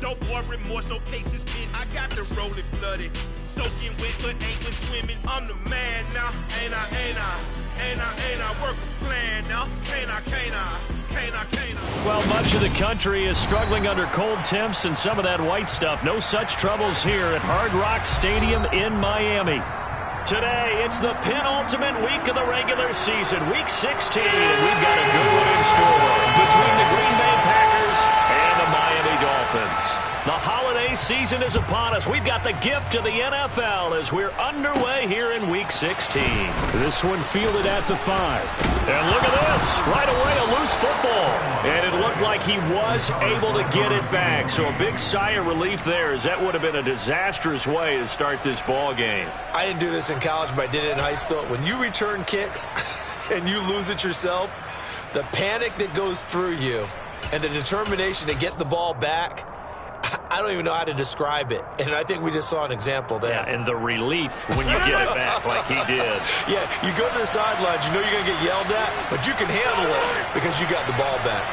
No more remorse, no cases pinned. I got the rolling flooded. Soaking wet, but ain't been swimming. I'm the man now. Ain't I work a plan now. Can't I? Well, much of the country is struggling under cold temps and some of that white stuff. No such troubles here at Hard Rock Stadium in Miami. Today, it's the penultimate week of the regular season, week 16, and we've got a good one in store between the Green Bay Packers and the Miami Dolphins. The holiday season is upon us. We've got the gift of the NFL as we're underway here in week 16. This one fielded at the 5. And look at this. Right away, a loose football. And it looked like he was able to get it back. So a big sigh of relief there, as that would have been a disastrous way to start this ball game. I didn't do this in college, but I did it in high school. When you return kicks and you lose it yourself, the panic that goes through you and the determination to get the ball back, I don't even know how to describe it. And I think we just saw an example there. Yeah, and the relief when you get it back like he did. Yeah, you go to the sidelines, you know you're going to get yelled at, but you can handle it because you got the ball back.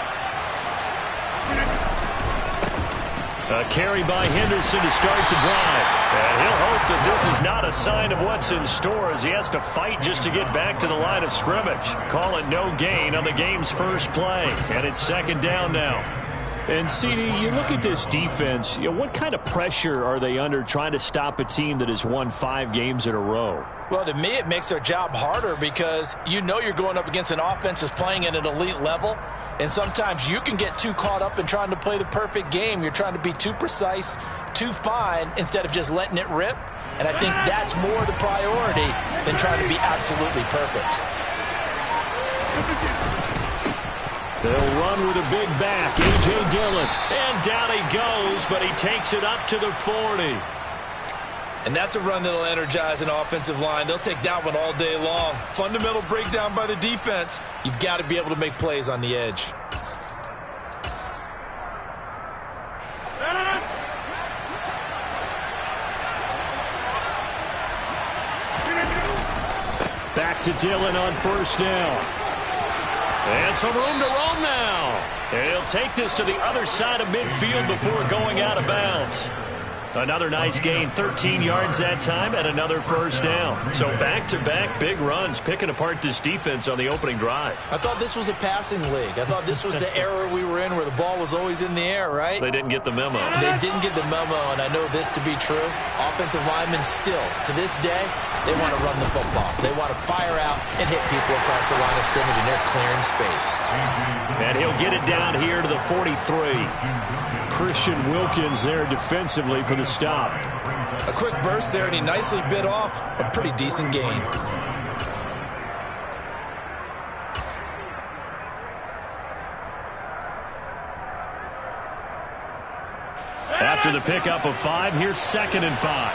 A carry by Henderson to start the drive. And he'll hope that this is not a sign of what's in store as he has to fight just to get back to the line of scrimmage. Call it no gain on the game's first play. And it's second down now. And, CD, you look at this defense, what kind of pressure are they under trying to stop a team that has won 5 games in a row? Well, to me, it makes their job harder because you know you're going up against an offense that's playing at an elite level, and sometimes you can get too caught up in trying to play the perfect game. You're trying to be too precise, too fine, instead of just letting it rip. And I think that's more the priority than trying to be absolutely perfect. They'll run with a big back, A.J. Dillon. And down he goes, but he takes it up to the 40. And that's a run that'll energize an offensive line. They'll take that one all day long. Fundamental breakdown by the defense. You've got to be able to make plays on the edge. Back to Dillon on first down. And some room to roam now. And he'll take this to the other side of midfield before going out of bounds. Another nice gain, 13 yards that time, and another first down. So back-to-back big runs, picking apart this defense on the opening drive. I thought this was a passing league. I thought this was the era we were in where the ball was always in the air, right? They didn't get the memo. They didn't get the memo, and I know this to be true. Offensive linemen still, to this day, they want to run the football. They want to fire out and hit people across the line of scrimmage, and they're clearing space. And he'll get it down here to the 43. Christian Wilkins there defensively for the stop. A quick burst there, and he nicely bit off a pretty decent gain. After the pickup of 5, here's 2nd and 5.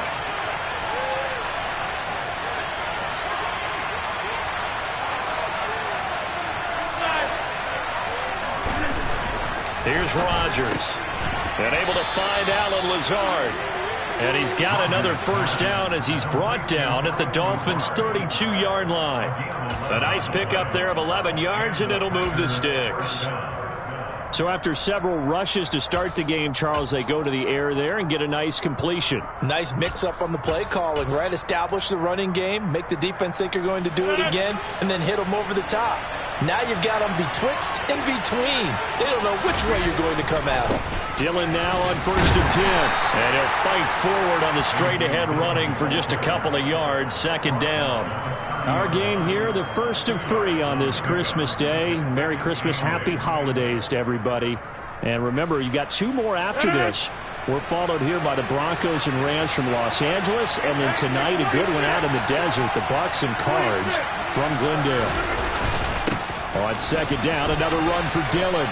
Here's Rodgers. And able to find Allen Lazard. And he's got another first down as he's brought down at the Dolphins' 32-yard line. A nice pickup there of 11 yards, and it'll move the sticks. So after several rushes to start the game, Charles, they go to the air there and get a nice completion. Nice mix-up on the play calling, right? Establish the running game, make the defense think you're going to do it again, and then hit them over the top. Now you've got them betwixt and between. They don't know which way you're going to come at them. Dillon now on 1st and 10. And he'll fight forward on the straight-ahead running for just a couple of yards, 2nd down. Our game here, the first of 3 on this Christmas Day. Merry Christmas, happy holidays to everybody. And remember, you got 2 more after this. We're followed here by the Broncos and Rams from Los Angeles. And then tonight, a good one out in the desert, the Bucks and Cards from Glendale. On 2nd down, another run for Dillon.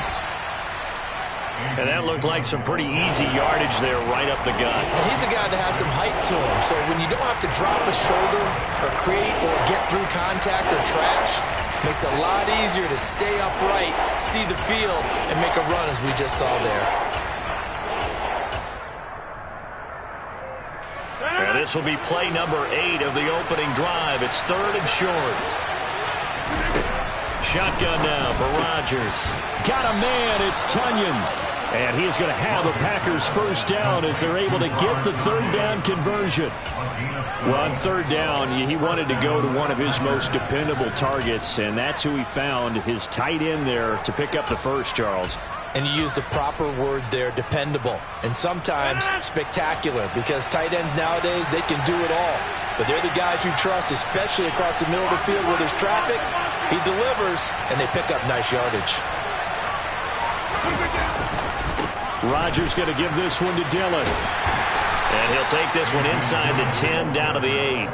And that looked like some pretty easy yardage there right up the gut. And he's a guy that has some height to him. So when you don't have to drop a shoulder or create or get through contact or trash, it makes it a lot easier to stay upright, see the field, and make a run as we just saw there. And this will be play number 8 of the opening drive. It's 3rd and short. Shotgun now for Rodgers. Got a man, it's Tunyon. And he is going to have a Packers first down as they're able to get the third down conversion. Well, on third down, he wanted to go to one of his most dependable targets, and that's who he found, his tight end there, to pick up the first, Charles. And you use the proper word there, dependable, and sometimes spectacular, because tight ends nowadays, they can do it all. But they're the guys you trust, especially across the middle of the field where there's traffic. He delivers, and they pick up nice yardage. Rodgers going to give this one to Dillon. And he'll take this one inside the 10 down to the 8.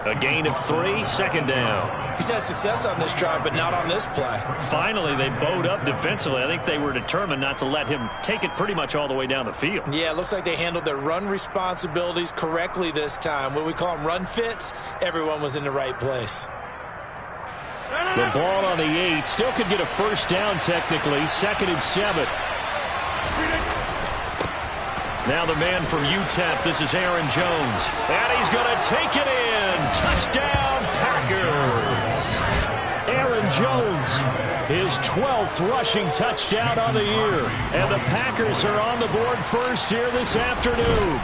A gain of 3, second down. He's had success on this drive, but not on this play. Finally, they bowed up defensively. I think they were determined not to let him take it pretty much all the way down the field. Yeah, it looks like they handled their run responsibilities correctly this time. What we call them run fits, everyone was in the right place. The ball on the 8 still could get a first down technically, 2nd and 7. Now the man from UTEP, this is Aaron Jones. And he's going to take it in. Touchdown, Packers. Aaron Jones, his 12th rushing touchdown on the year. And the Packers are on the board first here this afternoon.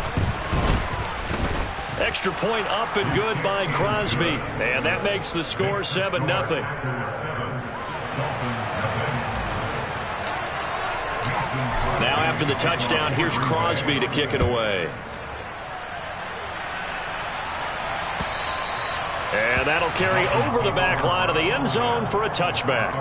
Extra point up and good by Crosby. And that makes the score 7-0. Now after the touchdown, here's Crosby to kick it away. And that'll carry over the back line of the end zone for a touchback.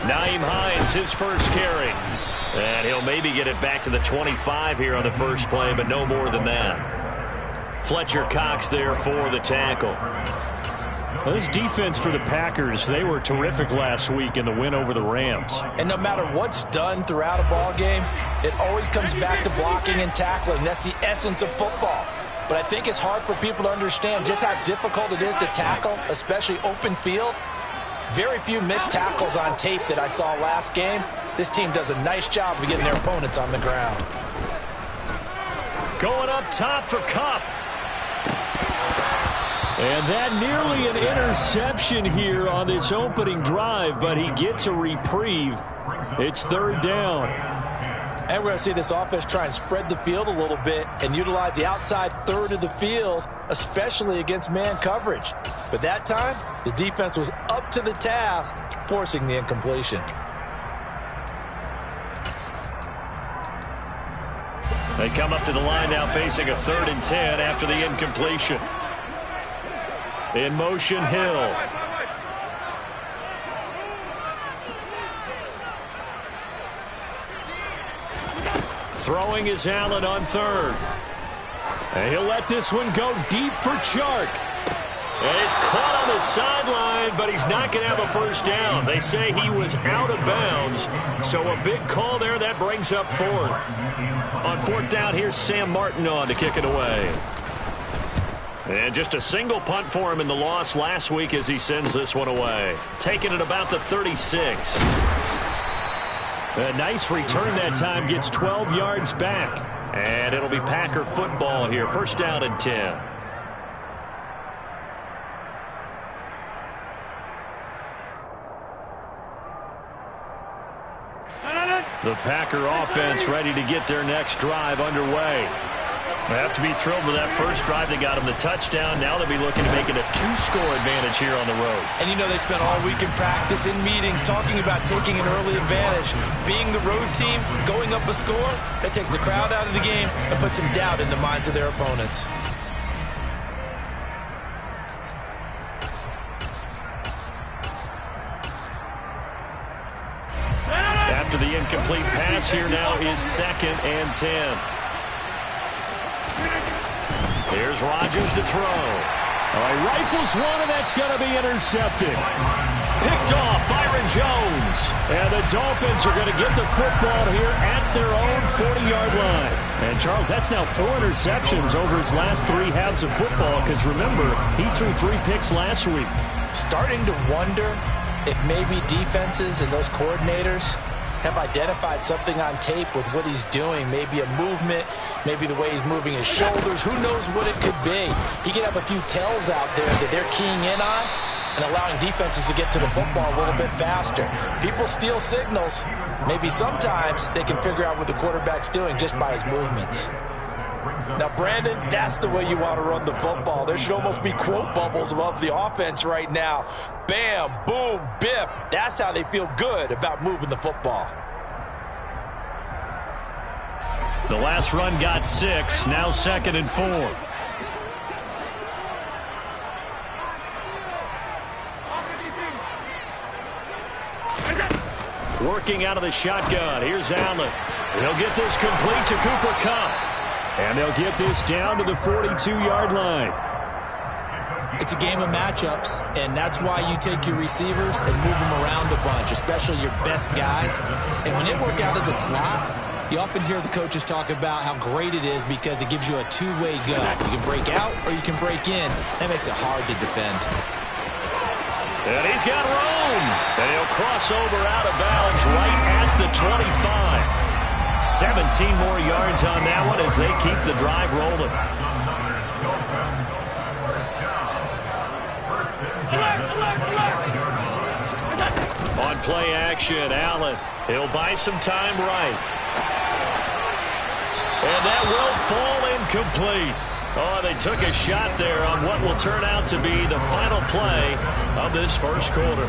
Nyheim Hines, his first carry. And he'll maybe get it back to the 25 here on the first play, but no more than that. Fletcher Cox there for the tackle. Well, this defense for the Packers, they were terrific last week in the win over the Rams. And no matter what's done throughout a ball game, it always comes back to blocking and tackling. That's the essence of football. But I think it's hard for people to understand just how difficult it is to tackle, especially open field. Very few missed tackles on tape that I saw last game. This team does a nice job of getting their opponents on the ground. Going up top for Kupp. And that nearly an interception here on this opening drive, but he gets a reprieve. It's third down. And we're going to see this offense try and spread the field a little bit and utilize the outside third of the field, especially against man coverage. But that time, the defense was up to the task, forcing the incompletion. They come up to the line now facing a 3rd and 10 after the incompletion. In motion, Hill. Throwing is Allen on 3rd. And he'll let this one go deep for Chark. And he's caught on the sideline, but he's not going to have a first down. They say he was out of bounds, so a big call there. That brings up 4th. On 4th down, here's Sam Martin on to kick it away. And just a single punt for him in the loss last week as he sends this one away. Taking it about the 36. A nice return that time, gets 12 yards back. And it'll be Packer football here. First down and 10. The Packer offense ready to get their next drive underway. They have to be thrilled with that first drive. They got them the touchdown. Now they'll be looking to make it a 2-score advantage here on the road. And you know they spent all week in practice, in meetings, talking about taking an early advantage. Being the road team, going up a score, that takes the crowd out of the game and puts some doubt in the minds of their opponents. After the incomplete pass, here now is 2nd and 10. Here's Rodgers to throw. All right, rifles one, and that's going to be intercepted. Picked off, Byron Jones. And the Dolphins are going to get the football here at their own 40-yard line. And, Charles, that's now 4 interceptions over his last 3 halves of football, because, remember, he threw 3 picks last week. Starting to wonder if maybe defenses and those coordinators have identified something on tape with what he's doing. Maybe a movement, maybe the way he's moving his shoulders. Who knows what it could be? He could have a few tells out there that they're keying in on and allowing defenses to get to the football a little bit faster. People steal signals. Maybe sometimes they can figure out what the quarterback's doing just by his movements. Now, Brandon, that's the way you want to run the football. There should almost be quote bubbles above the offense right now. Bam, boom, biff. That's how they feel good about moving the football. The last run got 6, now 2nd and 4. Working out of the shotgun. Here's Allen. He'll get this complete to Cooper Kupp. And they'll get this down to the 42-yard line. It's a game of matchups, and that's why you take your receivers and move them around a bunch, especially your best guys. And when they work out of the slot, you often hear the coaches talk about how great it is because it gives you a two-way go. You can break out or you can break in. That makes it hard to defend. And he's got room. And he'll cross over out of bounds right at the 25. 17 more yards on that one as they keep the drive rolling. On play action, Allen. He'll buy some time right. And that will fall incomplete. Oh, they took a shot there on what will turn out to be the final play of this first quarter.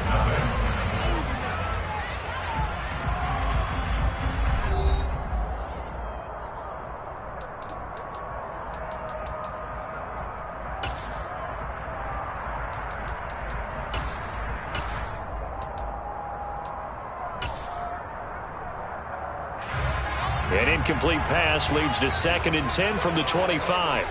An incomplete pass leads to 2nd and 10 from the 25.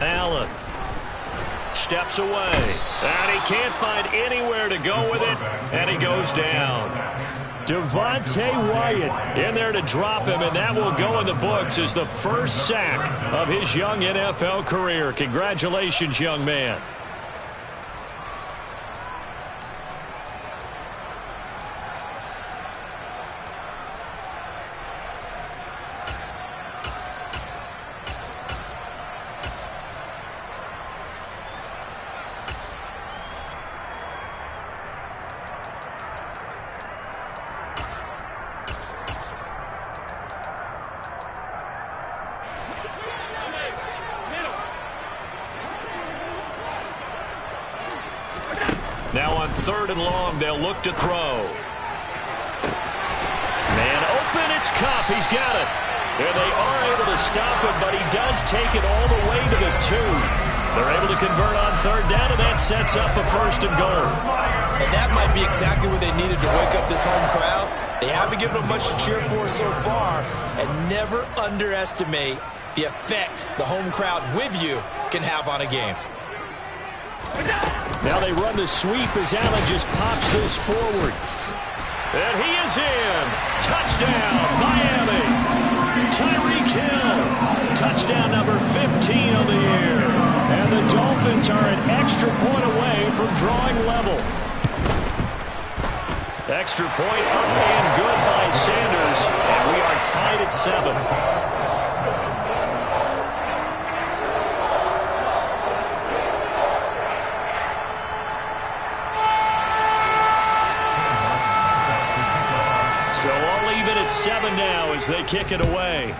Allen steps away, and he can't find anywhere to go with it, and he goes down. Devontae Wyatt in there to drop him, and that will go in the books as the first sack of his young NFL career. Congratulations, young man. Now on 3rd and long, they'll look to throw. Man open, it's Kupp. He's got it. And they are able to stop him, but he does take it all the way to the 2. They're able to convert on 3rd down, and that sets up a 1st and goal. And that might be exactly what they needed to wake up this home crowd. They haven't given them much to cheer for so far, and never underestimate the effect the home crowd with you can have on a game. Now they run the sweep as Allen just pops this forward. And he is in. Touchdown, Miami. Tyreek Hill. Touchdown number 15 of the year. And the Dolphins are an extra point away from drawing level. Extra point up and good by Sanders. And we are tied at 7. So all even at 7 now as they kick it away.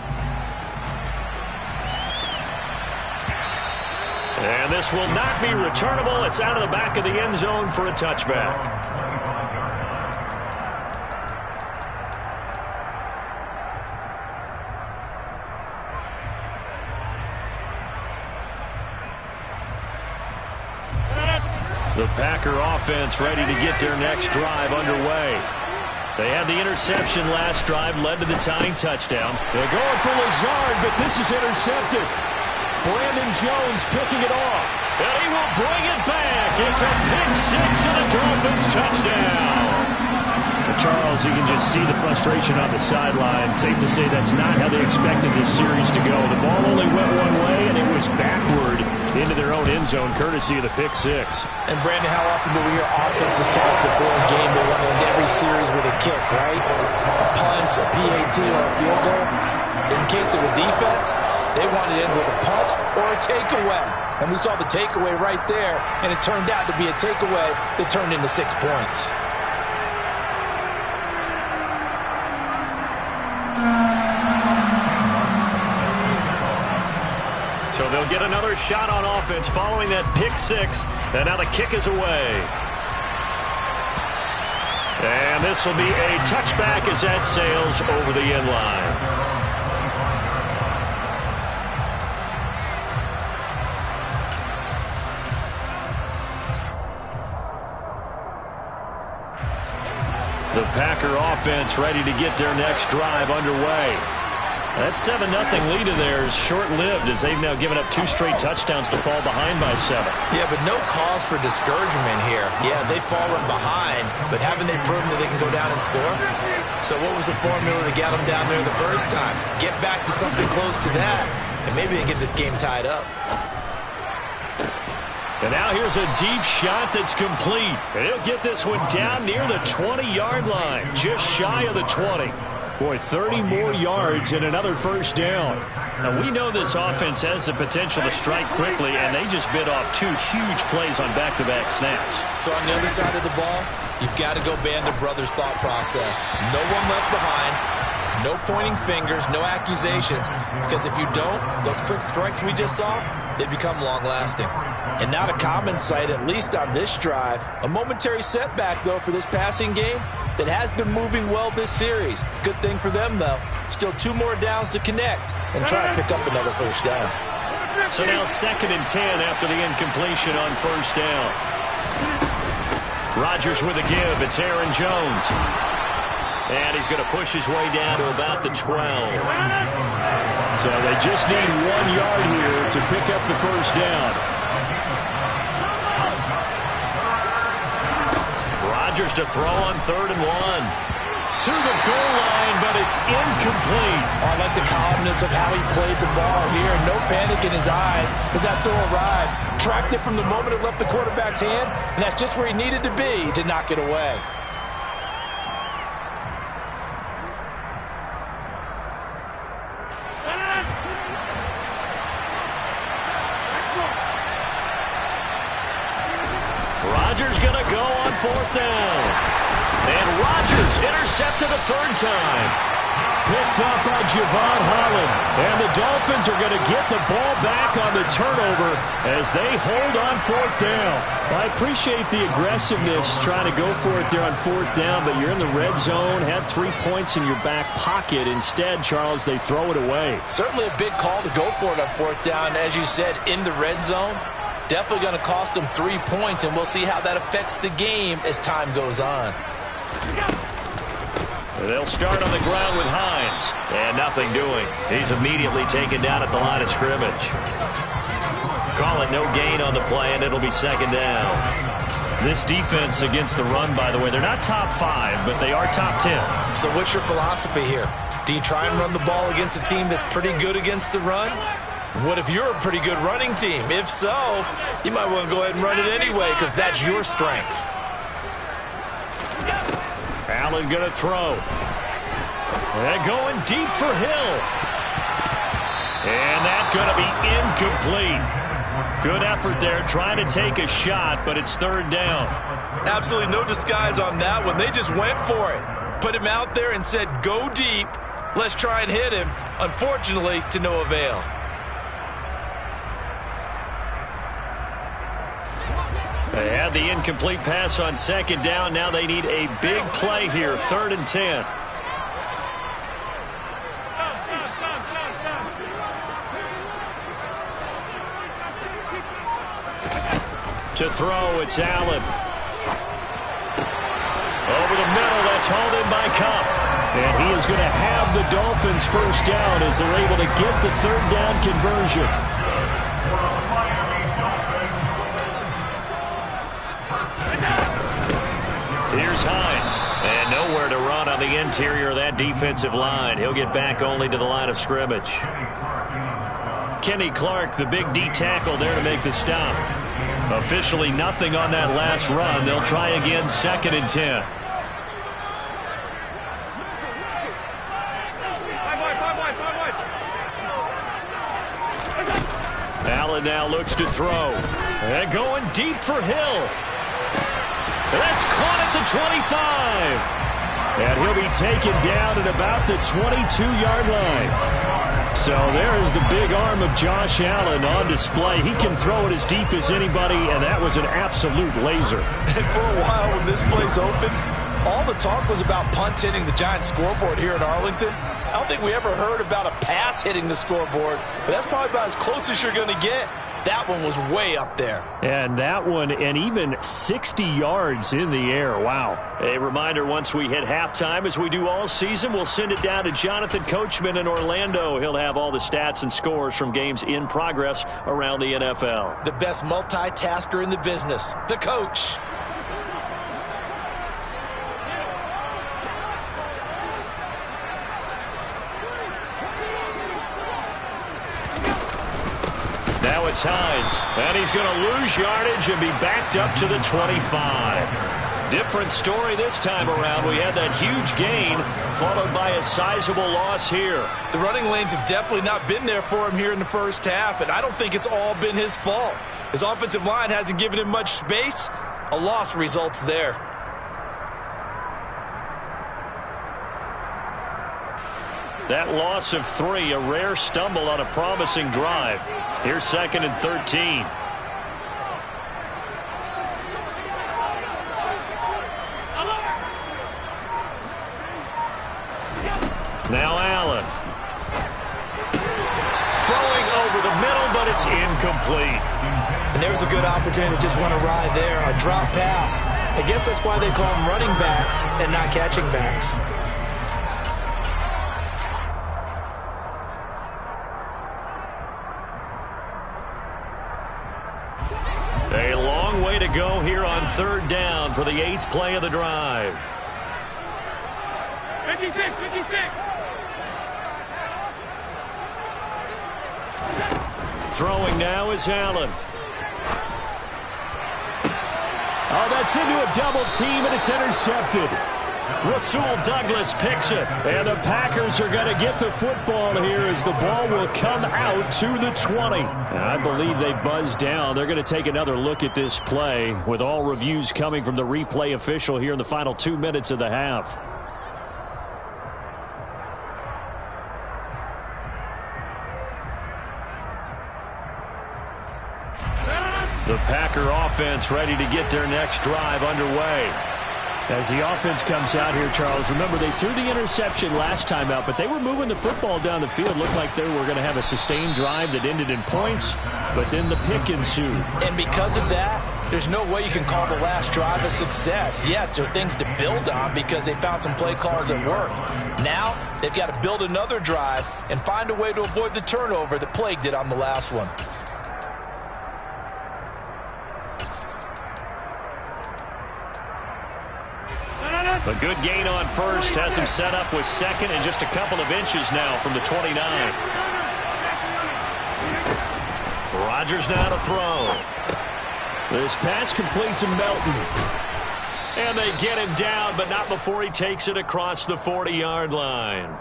And this will not be returnable. It's out of the back of the end zone for a touchback. The Packer offense ready to get their next drive underway. They had the interception last drive, led to the tying touchdowns. They're going for Lazard, but this is intercepted. Brandon Jones picking it off. And he will bring it back. It's a pick 6 and a Dolphins touchdown. Charles, you can just see the frustration on the sideline. Safe to say that's not how they expected this series to go. The ball only went one way, and it was backward into their own end zone, courtesy of the pick six. And, Brandon, how often do we hear offenses tell us before a game they want to end every series with a kick, right? A punt, a PAT, or a field goal. In case of a defense, they want to end with a punt or a takeaway. And we saw the takeaway right there, and it turned out to be a takeaway that turned into 6 points. So they'll get another shot on offense following that pick six. And now the kick is away. And this will be a touchback as that sails over the end line. The Packer offense ready to get their next drive underway. That 7-0 lead of theirs short-lived as they've now given up 2 straight touchdowns to fall behind by 7. Yeah, but no cause for discouragement here. Yeah, they've fallen behind, but haven't they proven that they can go down and score? So what was the formula to get them down there the first time? Get back to something close to that, and maybe they get this game tied up. And now here's a deep shot that's complete. And he'll get this one down near the 20-yard line, just shy of the 20. Boy, 30 more yards and another first down. Now, we know this offense has the potential to strike quickly, and they just bit off 2 huge plays on back-to-back snaps. So on the other side of the ball, you've got to go Band of Brothers thought process. No one left behind. No pointing fingers, no accusations. Because if you don't, those quick strikes we just saw, they become long-lasting. And not a common sight, at least on this drive. A momentary setback, though, for this passing game that has been moving well this series. Good thing for them, though. Still 2 more downs to connect and try to pick up another first down. So now 2nd and 10 after the incompletion on first down. Rodgers with a give. It's Aaron Jones. And he's going to push his way down to about the 12. So they just need 1 yard here to pick up the first down. Rodgers to throw on 3rd and 1. To the goal line, but it's incomplete. Oh, I like the calmness of how he played the ball here. No panic in his eyes as that throw arrived. Tracked it from the moment it left the quarterback's hand, and that's just where he needed to be to knock it away. Rodgers going to go on 4th down. And Rodgers intercepted a 3rd time. Picked up by Javon Holland. And the Dolphins are going to get the ball back on the turnover as they hold on 4th down. I appreciate the aggressiveness trying to go for it there on 4th down, but you're in the red zone, had 3 points in your back pocket. Instead, Charles, they throw it away. Certainly a big call to go for it on 4th down. As you said, in the red zone. Definitely going to cost them 3 points, and we'll see how that affects the game as time goes on. They'll start on the ground with Hines. And nothing doing. He's immediately taken down at the line of scrimmage. Call it no gain on the play, and it'll be 2nd down. This defense against the run, by the way, they're not top 5, but they are top 10. So what's your philosophy here? Do you try and run the ball against a team that's pretty good against the run? What if you're a pretty good running team? If so, you might want to go ahead and run it anyway because that's your strength. Allen going to throw. They're going deep for Hill. And that's going to be incomplete. Good effort there trying to take a shot, but it's 3rd down. Absolutely no disguise on that one. They just went for it. Put him out there and said, go deep. Let's try and hit him. Unfortunately, to no avail. They had the incomplete pass on 2nd down. Now they need a big play here, 3rd and 10. To throw, it's Allen. Over the middle, that's hauled in by Kupp. And he is going to have the Dolphins first down as they're able to get the 3rd down conversion. Here's Hines. And nowhere to run on the interior of that defensive line. He'll get back only to the line of scrimmage. Kenny Clark, the big D tackle there to make the stop. Officially nothing on that last run. They'll try again, 2nd and 10. Allen now looks to throw. And going deep for Hill. That's caught at the 25. And he'll be taken down at about the 22-yard line. So there is the big arm of Josh Allen on display. He can throw it as deep as anybody, and that was an absolute laser. And for a while when this play's open, all the talk was about punts hitting the Giants scoreboard here in Arlington. I don't think we ever heard about a pass hitting the scoreboard, but that's probably about as close as you're going to get. That one was way up there. And that one, and even 60 yards in the air. Wow. A reminder, once we hit halftime, as we do all season, we'll send it down to Jonathan Coachman in Orlando. He'll have all the stats and scores from games in progress around the NFL. The best multitasker in the business, the coach. Now it's Hines, and he's going to lose yardage and be backed up to the 25. Different story this time around. We had that huge gain, followed by a sizable loss here. The running lanes have definitely not been there for him here in the first half, and I don't think it's all been his fault. His offensive line hasn't given him much space. A loss results there. That loss of 3, a rare stumble on a promising drive. Here's 2nd and 13. Now Allen. Throwing over the middle, but it's incomplete. And there's a good opportunity to just want to ride there. A drop pass. I guess that's why they call them running backs and not catching backs. A long way to go here on 3rd down for the 8th play of the drive. 56. Throwing now is Allen. Oh, that's into a double team, and it's intercepted. Rasul Douglas picks it, and the Packers are going to get the football here as the ball will come out to the 20. I believe they buzzed down. They're going to take another look at this play with all reviews coming from the replay official here in the final 2 minutes of the half. The Packer offense ready to get their next drive underway. As the offense comes out here, Charles, remember they threw the interception last time out, but they were moving the football down the field. Looked like they were going to have a sustained drive that ended in points, but then the pick ensued. And because of that, there's no way you can call the last drive a success. Yes, there are things to build on because they found some play calls that worked. Now, they've got to build another drive and find a way to avoid the turnover that plagued it on the last one. A good gain on first has him set up with 2nd and just a couple of inches now from the 29. Rodgers now to throw. This pass complete to Melton. And they get him down, but not before he takes it across the 40-yard line.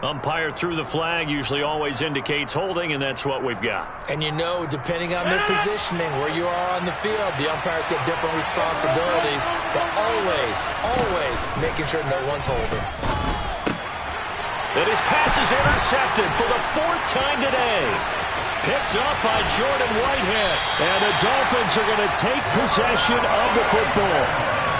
Umpire threw the flag, usually always indicates holding, and that's what we've got. And you know, depending on their positioning, where you are on the field, the umpires get different responsibilities, but always making sure no one's holding. And his pass is intercepted for the 4th time today. Picked up by Jordan Whitehead. And the Dolphins are going to take possession of the football.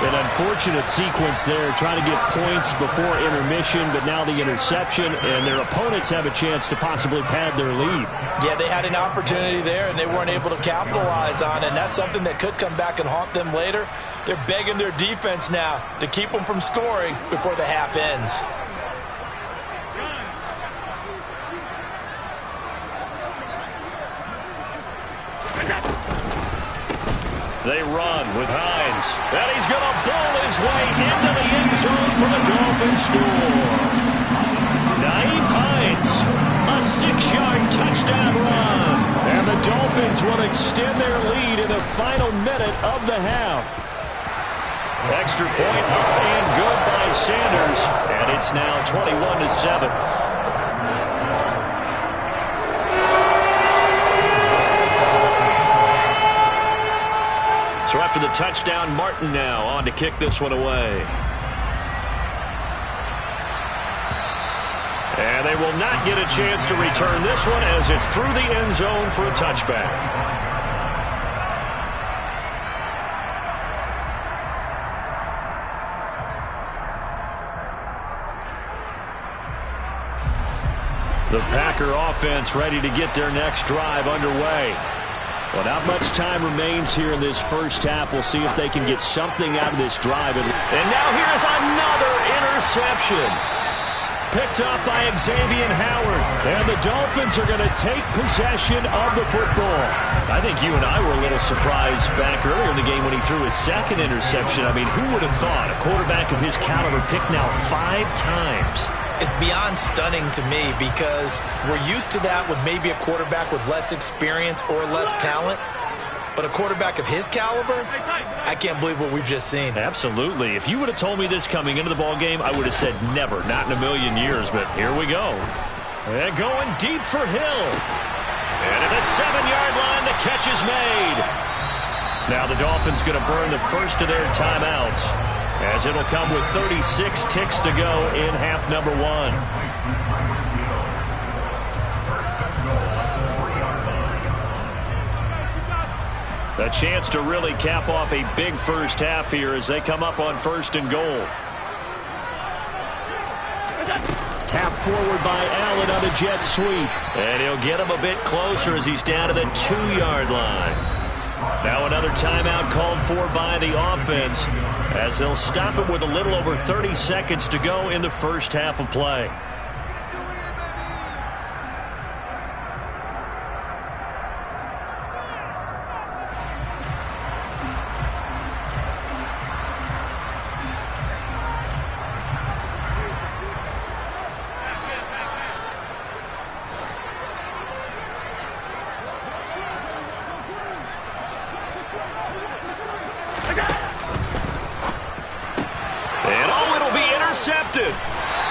An unfortunate sequence there, trying to get points before intermission, but now the interception, and their opponents have a chance to possibly pad their lead. Yeah, they had an opportunity there, and they weren't able to capitalize on it, and that's something that could come back and haunt them later. They're begging their defense now to keep them from scoring before the half ends. They run with Hines. And he's going to bowl his way into the end zone for the Dolphins score. Nyheim Hines, a 6-yard touchdown run. And the Dolphins will extend their lead in the final minute of the half. Extra point up and good by Sanders. And it's now 21-7. So after the touchdown, Martin now on to kick this one away. And they will not get a chance to return this one as it's through the end zone for a touchback. The Packer offense ready to get their next drive underway. Well, not much time remains here in this first half. We'll see if they can get something out of this drive. And now here's another interception. Picked up by Xavier Howard. And the Dolphins are going to take possession of the football. I think you and I were a little surprised back earlier in the game when he threw his second interception. I mean, who would have thought a quarterback of his caliber picked now 5 times? It's beyond stunning to me because we're used to that with maybe a quarterback with less experience or less talent. But a quarterback of his caliber, I can't believe what we've just seen. Absolutely. If you would have told me this coming into the ball game, I would have said never, not in a million years. But here we go. And going deep for Hill. And at the 7-yard line, the catch is made. Now the Dolphins going to burn the first of their timeouts, as it'll come with 36 ticks to go in half number 1. A chance to really cap off a big first half here as they come up on 1st and goal. Tap forward by Allen on a jet sweep. And he'll get him a bit closer as he's down to the 2-yard line. Now another timeout called for by the offense as they'll stop it with a little over 30 seconds to go in the first half of play.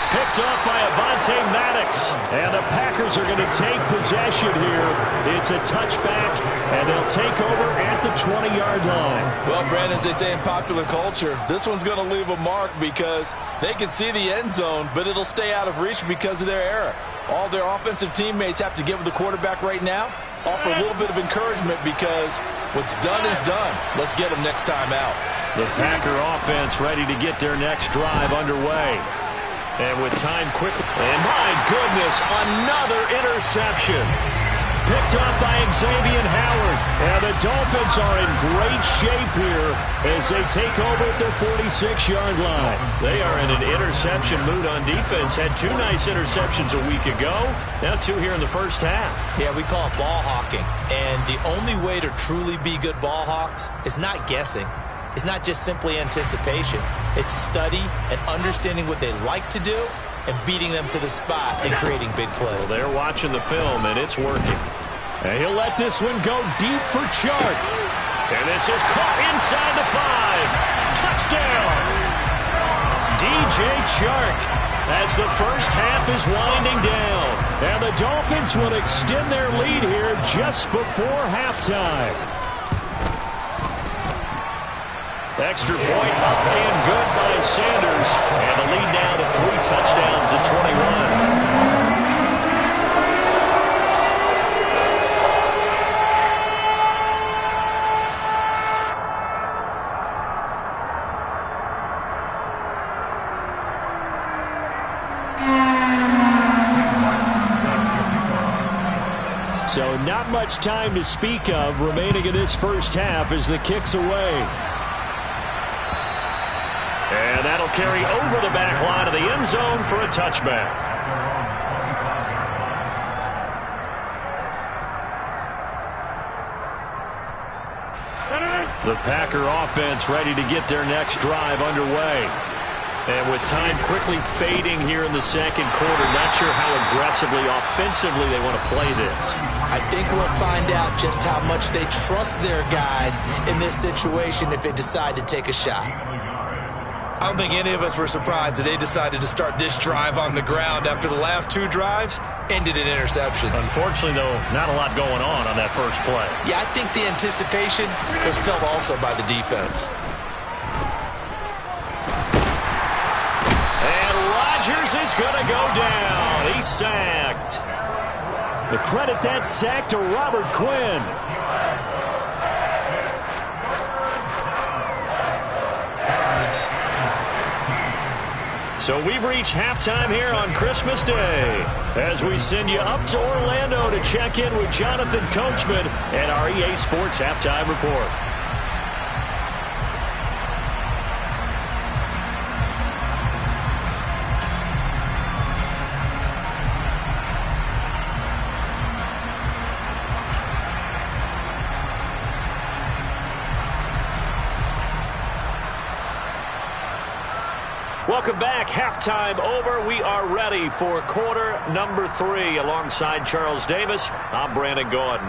Picked up by Avonte Maddox. And the Packers are going to take possession here. It's a touchback, and they'll take over at the 20-yard line. Well, Brandon, as they say in popular culture, this one's going to leave a mark because they can see the end zone, but it'll stay out of reach because of their error. All their offensive teammates have to give the quarterback right now, offer a little bit of encouragement because what's done is done. Let's get them next time out. The Packer offense ready to get their next drive underway. And with time quickly, and my goodness, another interception. Picked up by Xavier Howard. And the Dolphins are in great shape here as they take over at their 46-yard line. They are in an interception mood on defense. Had 2 nice interceptions a week ago. Now 2 here in the first half. Yeah, we call it ball hawking. And the only way to truly be good ball hawks is not guessing. It's not just simply anticipation. It's study and understanding what they like to do and beating them to the spot and creating big plays. Well, they're watching the film, and it's working. And he'll let this one go deep for Chark. And this is caught inside the 5. Touchdown! DJ Chark as the first half is winding down. And the Dolphins will extend their lead here just before halftime. Extra point up and good by Sanders. And the lead now to 3 touchdowns at 21. So not much time to speak of remaining in this first half as the kick's away. And that'll carry over the back line of the end zone for a touchback. The Packer offense ready to get their next drive underway. And with time quickly fading here in the second quarter, not sure how aggressively, offensively they want to play this. I think we'll find out just how much they trust their guys in this situation if they decide to take a shot. I don't think any of us were surprised that they decided to start this drive on the ground after the last 2 drives ended in interceptions. Unfortunately, though, not a lot going on that first play. Yeah, I think the anticipation was felt also by the defense. Rodgers is going to go down. He's sacked. The credit that sack to Robert Quinn. So we've reached halftime here on Christmas Day as we send you up to Orlando to check in with Jonathan Coachman and our EA Sports Halftime Report. Welcome back. Halftime over. We are ready for quarter number 3. Alongside Charles Davis, I'm Brandon Gordon.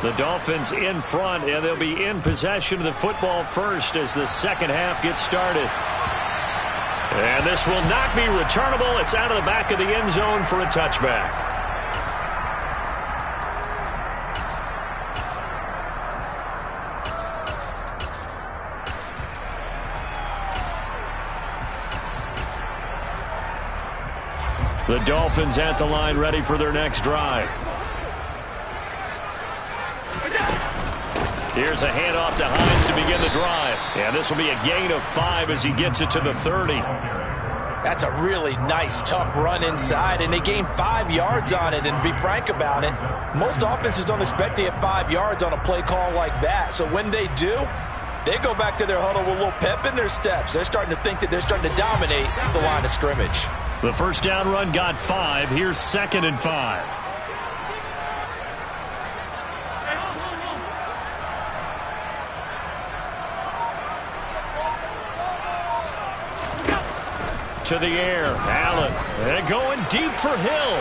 The Dolphins in front, and they'll be in possession of the football first as the second half gets started. And this will not be returnable. It's out of the back of the end zone for a touchback. The Dolphins at the line, ready for their next drive. Here's a handoff to Hines to begin the drive. And this will be a gain of 5 as he gets it to the 30. That's a really nice, tough run inside, and they gained 5 yards on it. And to be frank about it, most offenses don't expect to get 5 yards on a play call like that. So when they do, they go back to their huddle with a little pep in their steps. They're starting to think that they're starting to dominate the line of scrimmage. The first down run got 5. Here's 2nd and 5. To the air, Allen. And going deep for Hill.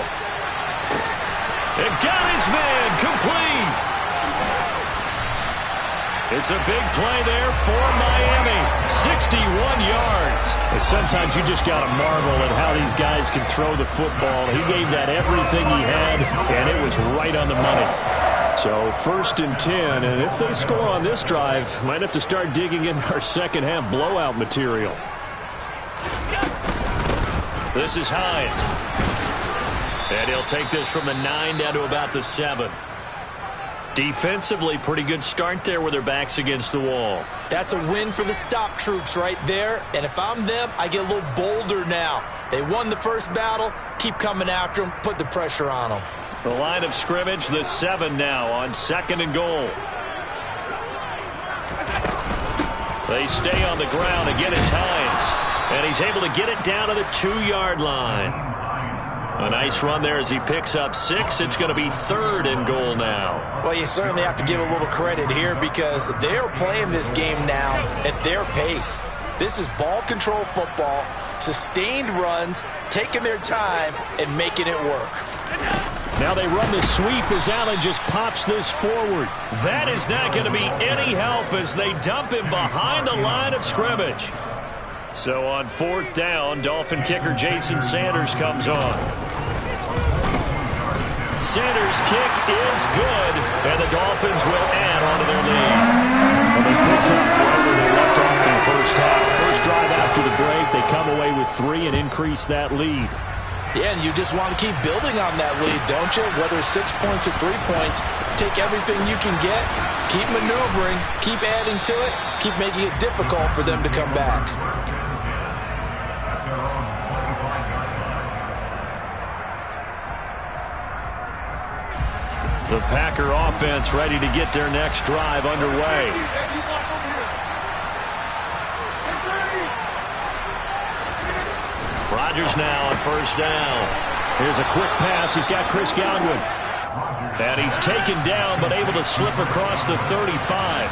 It got his man complete. It's a big play there for Miami. 61 yards. And sometimes you just got to marvel at how these guys can throw the football. He gave that everything he had, and it was right on the money. So 1st and 10, and if they score on this drive, might have to start digging in our second half blowout material. This is Hines. And he'll take this from the 9 down to about the 7. Defensively, pretty good start there with their backs against the wall. That's a win for the stop troops right there. And if I'm them, I get a little bolder now. They won the first battle. Keep coming after them. Put the pressure on them. The line of scrimmage, the 7 now on 2nd and goal. They stay on the ground. Again, it's Hines. And he's able to get it down to the 2-yard line. A nice run there as he picks up 6. It's going to be 3rd and goal now. Well, you certainly have to give a little credit here because they're playing this game now at their pace. This is ball control football, sustained runs, taking their time, and making it work. Now they run the sweep as Allen just pops this forward. That is not going to be any help as they dump him behind the line of scrimmage. So on 4th down, Dolphin kicker Jason Sanders comes on. Sanders' kick is good, and the Dolphins will add on to their lead. And they picked up right where they left off in the first half. First drive after the break, they come away with 3 and increase that lead. Yeah, and you just want to keep building on that lead, don't you? Whether it's 6 points or 3 points, take everything you can get, keep maneuvering, keep adding to it, keep making it difficult for them to come back. The Packer offense ready to get their next drive underway. Rodgers now on 1st down. Here's a quick pass. He's got Chris Godwin. And he's taken down, but able to slip across the 35.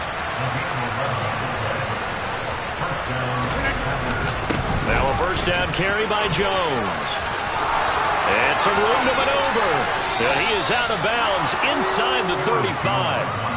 Now a first down carry by Jones. And some room to maneuver. And he is out of bounds inside the 35.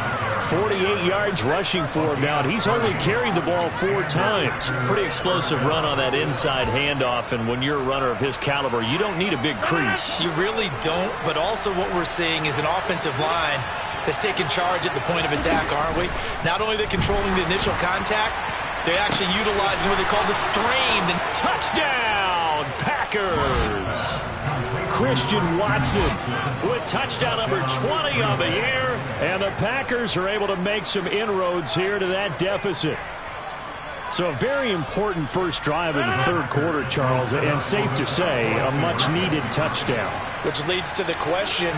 48 yards rushing for him now, and he's only carried the ball 4 times. Pretty explosive run on that inside handoff, and when you're a runner of his caliber, you don't need a big crease. You really don't, but also what we're seeing is an offensive line that's taking charge at the point of attack, aren't we? Not only are they controlling the initial contact, they're actually utilizing what they call the strain. Touchdown, Packers! Christian Watson with touchdown number 20 on the year, and the Packers are able to make some inroads here to that deficit. So a very important first drive of the third quarter, Charles, and safe to say, a much-needed touchdown. Which leads to the question,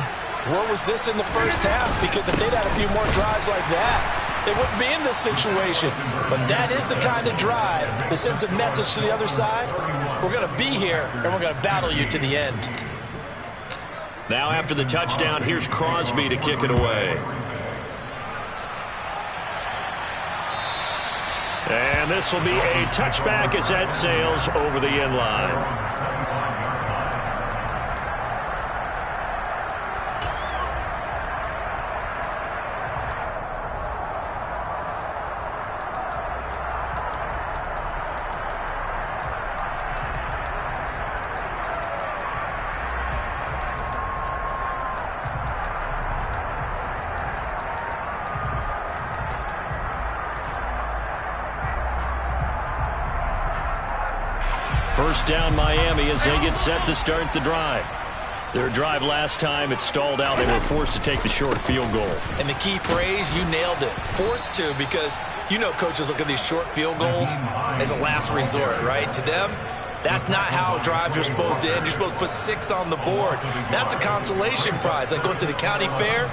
where was this in the first half? Because if they'd had a few more drives like that, they wouldn't be in this situation. But that is the kind of drive that sends a message to the other side. We're going to be here, and we're going to battle you to the end. Now after the touchdown, here's Crosby to kick it away. And this will be a touchback as that sails over the end line. First down Miami as they get set to start the drive. Their drive last time, it stalled out. They were forced to take the short field goal. And the key phrase, you nailed it. Forced to, because you know coaches look at these short field goals as a last resort, right? To them, that's not how drives are supposed to end. You're supposed to put 6 on the board. That's a consolation prize. Like going to the county fair,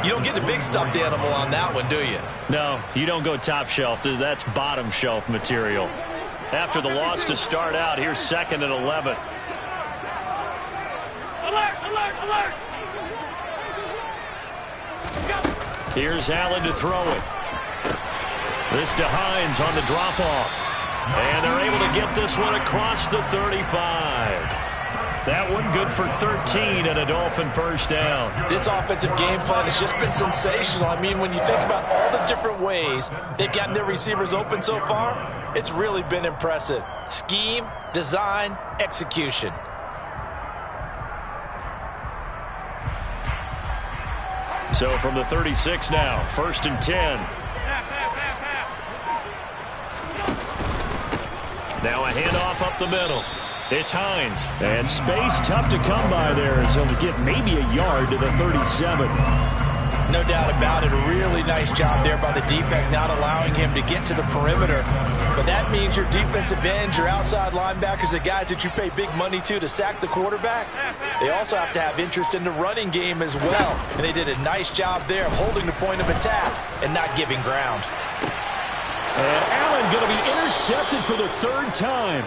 you don't get the big stuffed animal on that one, do you? No, you don't go top shelf. That's bottom shelf material. After the loss to start out, here's 2nd and 11. Alert, alert, alert! Here's Allen to throw it. This to Hines on the drop-off. And they're able to get this one across the 35. That one good for 13 and a Dolphin first down. This offensive game plan has just been sensational. I mean, when you think about all the different ways they've gotten their receivers open so far, it's really been impressive. Scheme, design, execution. So from the 36 now, 1st and 10. Now a handoff up the middle. It's Hines. And space tough to come by there, so he'll get maybe a yard to the 37. No doubt about it. A really nice job there by the defense, not allowing him to get to the perimeter. But that means your defensive ends, your outside linebackers, the guys that you pay big money to sack the quarterback, they also have to have interest in the running game as well. And they did a nice job there of holding the point of attack and not giving ground. And Allen going to be intercepted for the 3rd time.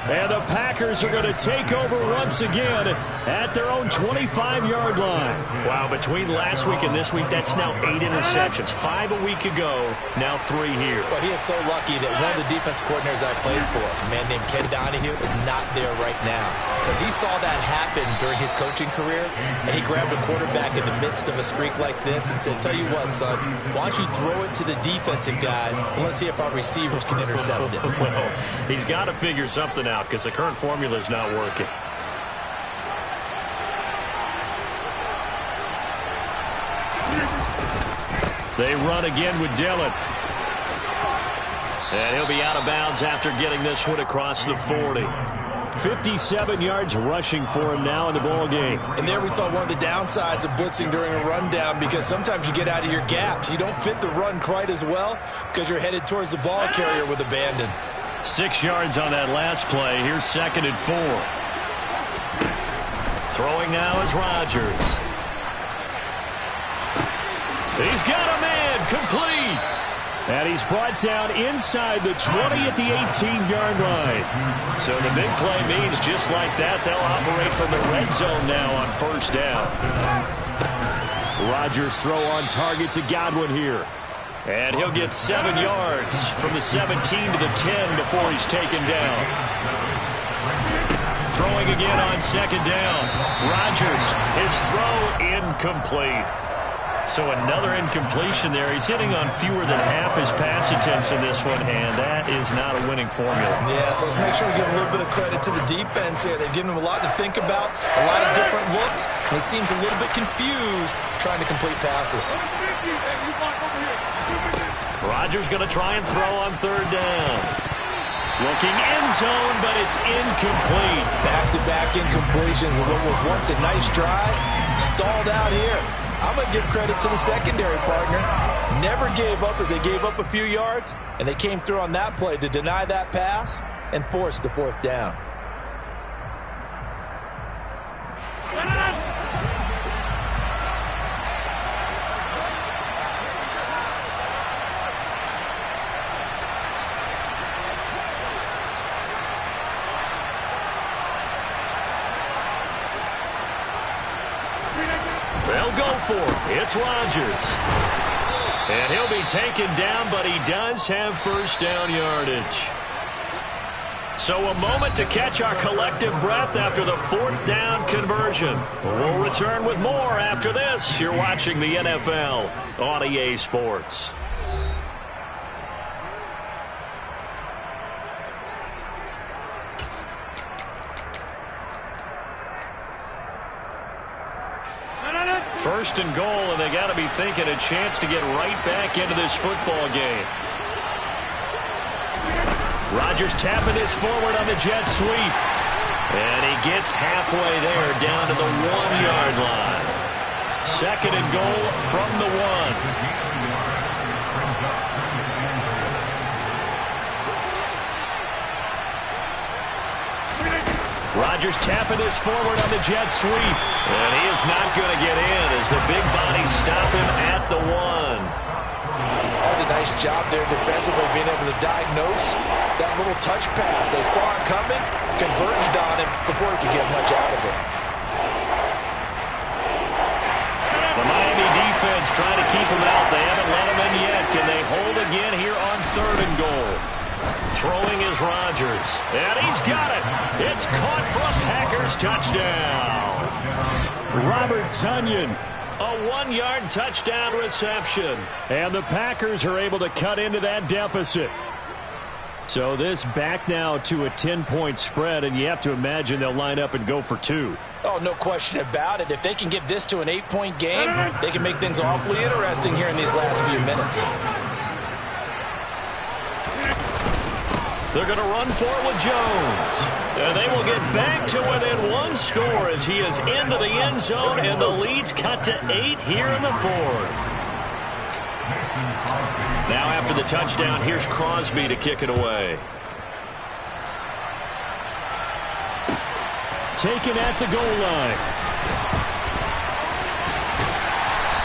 And the Packers are going to take over once again at their own 25-yard line. Wow, between last week and this week, that's now 8 interceptions. 5 a week ago, now 3 here. Well, he is so lucky that one of the defense coordinators I played for, a man named Ken Donahue, is not there right now. Because he saw that happen during his coaching career, and he grabbed a quarterback in the midst of a streak like this and said, tell you what, son, why don't you throw it to the defensive guys, and let's see if our receivers can intercept it. Well, he's got to figure something out because the current formula is not working. They run again with Dillon. And he'll be out of bounds after getting this one across the 40. 57 yards rushing for him now in the ball game. And there we saw one of the downsides of blitzing during a rundown, because sometimes you get out of your gaps. You don't fit the run quite as well because you're headed towards the ball carrier with abandon. 6 yards on that last play. Here's 2nd and 4. Throwing now is Rodgers. He's got a man complete. And he's brought down inside the 20 at the 18-yard line. So the big play means just like that, they'll operate from the red zone now on first down. Rodgers throw on target to Godwin here. And he'll get 7 yards from the 17 to the 10 before he's taken down. Throwing again on second down. Rodgers, his throw incomplete. So another incompletion there. He's hitting on fewer than half his pass attempts in this one, and that is not a winning formula. Yeah, so let's make sure we give a little bit of credit to the defense here. They've given him a lot to think about, a lot of different looks, and he seems a little bit confused trying to complete passes. Rodgers going to try and throw on third down. Looking end zone, but it's incomplete. Back-to-back incompletions of what was once a nice drive. Stalled out here. I'm going to give credit to the secondary partner. Never gave up as they gave up a few yards, and they came through on that play to deny that pass and force the fourth down. They'll go for it. It's Rodgers. And he'll be taken down, but he does have first down yardage. So a moment to catch our collective breath after the fourth down conversion. We'll return with more after this. You're watching the NFL on EA Sports. First and goal, and they got to be thinking a chance to get right back into this football game. Rodgers tapping this forward on the jet sweep. And he gets halfway there down to the 1-yard line. Second and goal from the 1. Rodgers tapping this forward on the jet sweep. And he is not going to get in as the big bodies stop him at the 1. That's a nice job there defensively, being able to diagnose that little touch pass. They saw it coming, converged on him before he could get much out of it. The Miami defense trying to keep him out. They haven't let him in yet. Can they hold again here on third and goal? Throwing is Rodgers. And he's got it. It's caught for a Packers touchdown. Robert Tonyan. A 1-yard touchdown reception. And the Packers are able to cut into that deficit. So this back now to a 10-point spread, and you have to imagine they'll line up and go for 2. Oh, no question about it. If they can get this to an 8-point game, they can make things awfully interesting here in these last few minutes. They're going to run for it with Jones. And they will get back to within 1 score as he is into the end zone, and the lead's cut to 8 here in the fourth. Now after the touchdown, here's Crosby to kick it away. Taken at the goal line.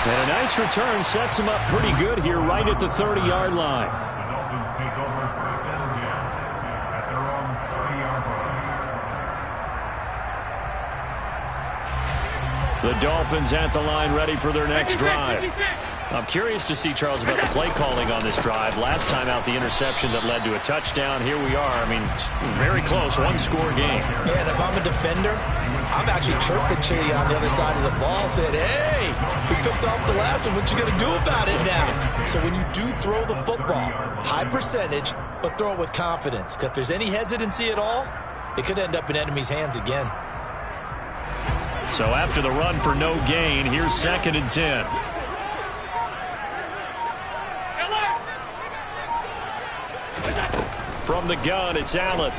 And a nice return sets him up pretty good here right at the 30-yard line. The Dolphins at the line ready for their next drive. I'm curious to see, Charles, about the play calling on this drive. Last time out, the interception that led to a touchdown. Here we are. I mean, very close, 1-score game. Yeah, and if I'm a defender, I'm actually chirping Chili on the other side of the ball, saying, hey, we picked off the last one. What you going to do about it now? So when you do throw the football, high percentage, but throw it with confidence. Because if there's any hesitancy at all, it could end up in enemy's hands again. So after the run for no gain, here's 2nd and 10. From the gun, it's Allen.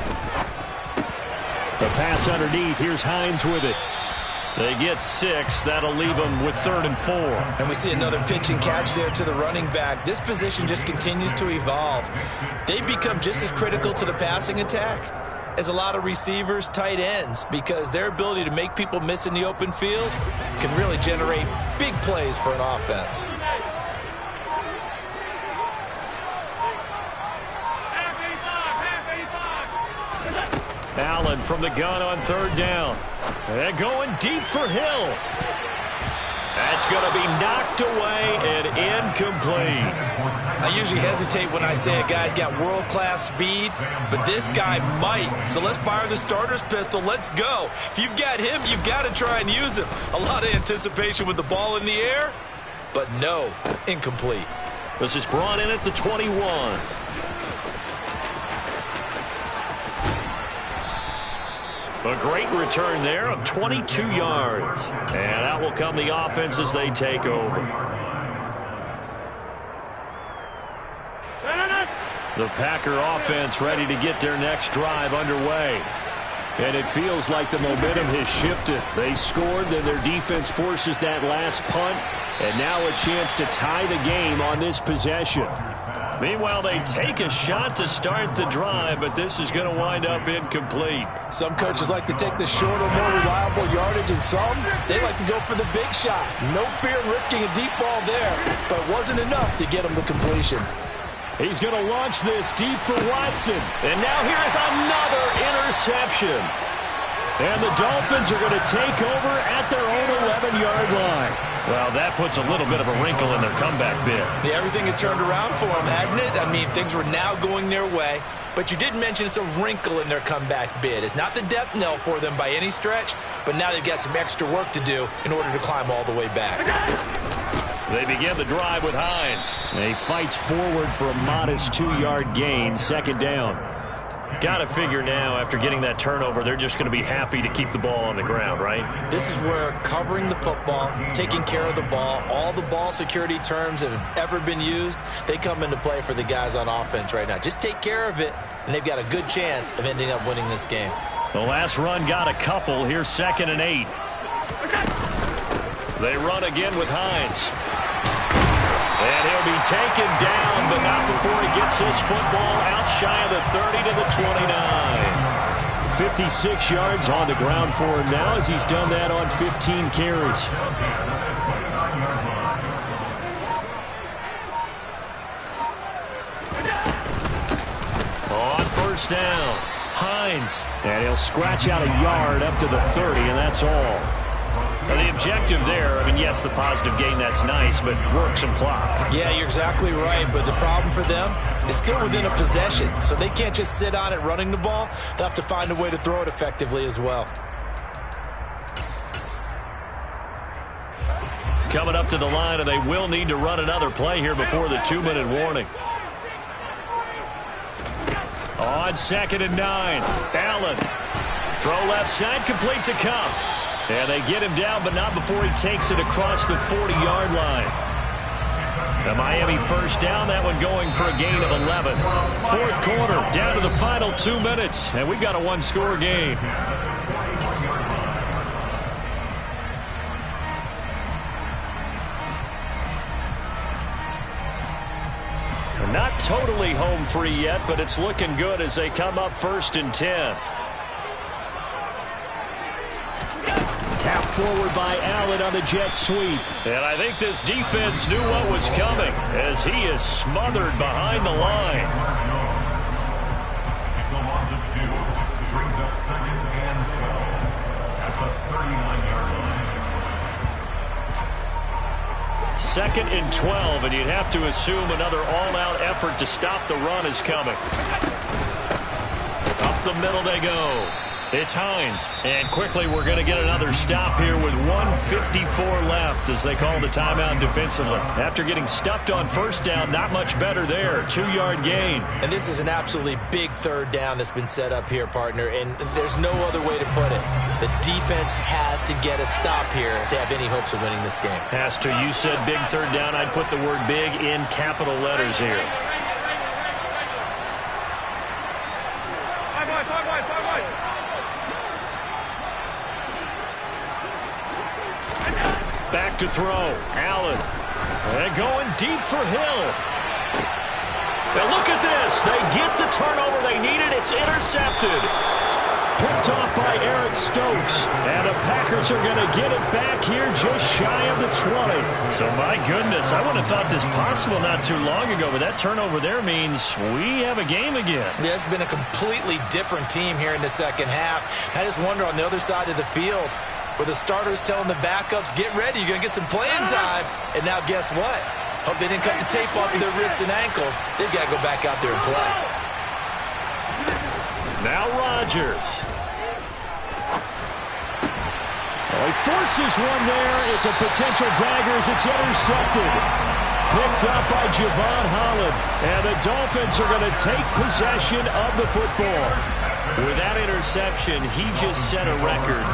The pass underneath. Here's Hines with it. They get 6. That'll leave them with 3rd and 4. And we see another pitch and catch there to the running back. This position just continues to evolve. They become just as critical to the passing attack as a lot of receivers, tight ends, because their ability to make people miss in the open field can really generate big plays for an offense. Allen from the gun on third down. And going deep for Hill. That's going to be knocked away and incomplete. I usually hesitate when I say a guy's got world-class speed, but this guy might. So let's fire the starter's pistol. Let's go. If you've got him, you've got to try and use him. A lot of anticipation with the ball in the air, but no, incomplete. This is brought in at the 21. A great return there of 22 yards. And out will come the offense as they take over. The Packer offense ready to get their next drive underway. And it feels like the momentum has shifted. They scored, then their defense forces that last punt. And now a chance to tie the game on this possession. Meanwhile, they take a shot to start the drive, but this is going to wind up incomplete. Some coaches like to take the shorter, more reliable yardage, and some, they like to go for the big shot. No fear in risking a deep ball there, but it wasn't enough to get him the completion. He's going to launch this deep for Watson. And now here's another interception. And the Dolphins are going to take over at their own 11-yard line. Well, that puts a little bit of a wrinkle in their comeback bid. Yeah, everything had turned around for them, hadn't it? I mean, things were now going their way. But you did mention it's a wrinkle in their comeback bid. It's not the death knell for them by any stretch, but now they've got some extra work to do in order to climb all the way back. They begin the drive with Hines. He fights forward for a modest 2-yard gain, second down. Got to figure now, after getting that turnover, they're just going to be happy to keep the ball on the ground, right? This is where covering the football, taking care of the ball, all the ball security terms that have ever been used, they come into play for the guys on offense right now. Just take care of it, and they've got a good chance of ending up winning this game. The last run got a couple. Here's 2nd and 8. They run again with Hines. And he'll be taken down, but not before he gets his football out shy of the 30 to the 29. 56 yards on the ground for him now as he's done that on 15 carries. On first down, Hines. And he'll scratch out a yard up to the 30, and that's all. The objective there, I mean, yes, the positive gain, that's nice, but work some clock. Yeah, you're exactly right, but the problem for them is still within a possession, so they can't just sit on it running the ball. They'll have to find a way to throw it effectively as well. Coming up to the line, and they will need to run another play here before the 2-minute warning. On 2nd and 9, Allen. Throw left side, complete to Kupp. And they get him down, but not before he takes it across the 40-yard line. The Miami first down, that one going for a gain of 11. Fourth quarter, down to the final 2 minutes, and we've got a one-score game. Not totally home free yet, but it's looking good as they come up 1st and 10. Tap forward by Allen on the jet sweep. And I think this defense knew what was coming as he is smothered behind the line. It's a loss of 2. It brings up 2nd and 12 at the 39-yard line. 2nd and 12, and you'd have to assume another all-out effort to stop the run is coming. Up the middle they go. It's Hines, and quickly we're going to get another stop here with 1:54 left as they call the timeout defensively. After getting stuffed on first down, not much better there. 2-yard gain. And this is an absolutely big third down that's been set up here, partner, and there's no other way to put it. The defense has to get a stop here if they have any hopes of winning this game. Has to. You said big third down. I'd put the word big in capital letters here. Back to throw. Allen. And going deep for Hill. And look at this. They get the turnover they needed. It's intercepted. Picked off by Eric Stokes. And the Packers Dolphins are going to get it back here just shy of the 20. So, my goodness, I wouldn't have thought this possible not too long ago, but that turnover there means we have a game again. Yeah, it's been a completely different team here in the second half. I just wonder on the other side of the field where the starters telling the backups, get ready, you're going to get some playing time. And now guess what? Hope they didn't cut the tape off of their wrists and ankles. They've got to go back out there and play. Now Rodgers. Oh, he forces one there. It's a potential dagger as it's intercepted. Picked up by Javon Holland. And the Dolphins are going to take possession of the football. With that interception, he just set a record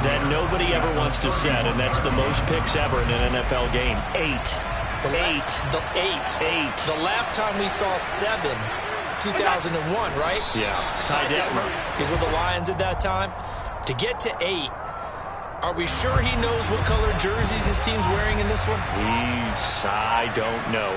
that nobody ever wants to set, and that's the most picks ever in an NFL game. 8. The last time we saw 7, 2001, right? Yeah. Ty Detmer. He's with the Lions at that time. To get to 8, are we sure he knows what color jerseys his team's wearing in this one? I don't know.